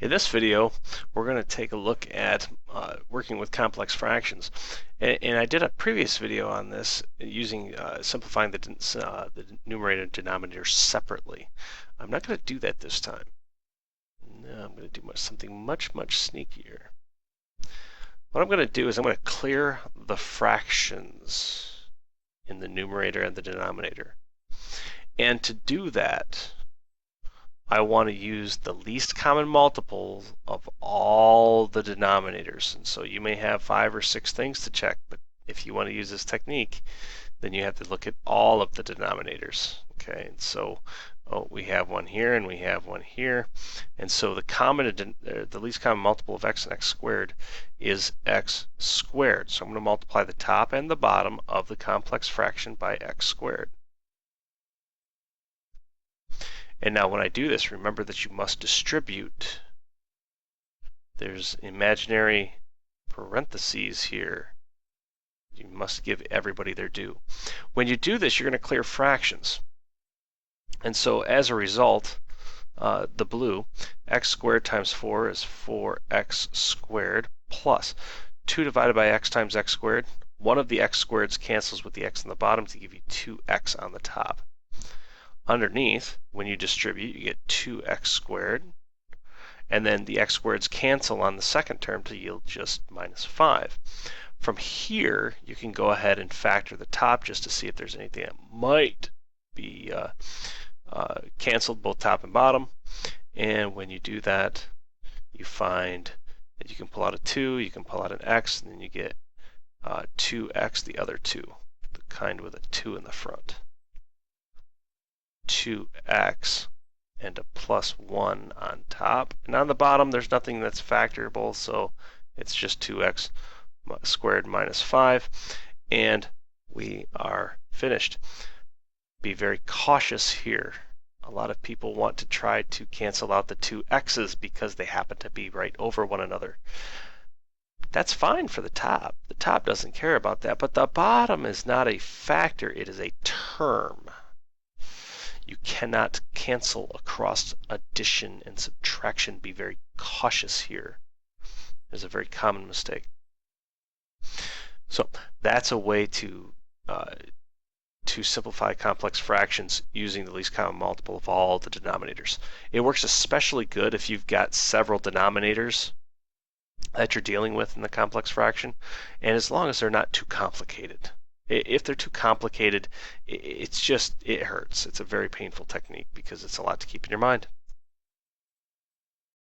In this video, we're going to take a look at working with complex fractions. And I did a previous video on this using simplifying the numerator and denominator separately. I'm not going to do that this time. No, I'm going to do something much sneakier. What I'm going to do is I'm going to clear the fractions in the numerator and the denominator. And to do that, I want to use the least common multiple of all the denominators. And so you may have 5 or 6 things to check, but if you want to use this technique, then you have to look at all of the denominators. Okay, and so we have one here and we have one here. And so the least common multiple of x and x squared is x squared. So I'm going to multiply the top and the bottom of the complex fraction by x squared. And now when I do this, remember that you must distribute. There's imaginary parentheses here. You must give everybody their due. When you do this, you're going to clear fractions. And so as a result, the blue, x squared times 4 is 4x squared plus 2 divided by x times x squared. One of the x squareds cancels with the x on the bottom to give you 2x on the top. Underneath, when you distribute, you get 2x squared, and then the x squareds cancel on the second term to yield just minus 5. From here, you can go ahead and factor the top just to see if there's anything that might be canceled, both top and bottom. And when you do that, you find that you can pull out a 2, you can pull out an x, and then you get 2x, the other 2, the kind with a 2 in the front. 2x and a plus 1 on top. And on the bottom, there's nothing that's factorable, so it's just 2x squared minus 5. And we are finished. Be very cautious here. A lot of people want to try to cancel out the two x's because they happen to be right over one another. That's fine for the top. The top doesn't care about that, but the bottom is not a factor, it is a term. You cannot cancel across addition and subtraction. Be very cautious here. There's a very common mistake. So that's a way to simplify complex fractions using the least common multiple of all the denominators. It works especially good if you've got several denominators that you're dealing with in the complex fraction, and as long as they're not too complicated. If they're too complicated, it hurts. It's a very painful technique because it's a lot to keep in your mind.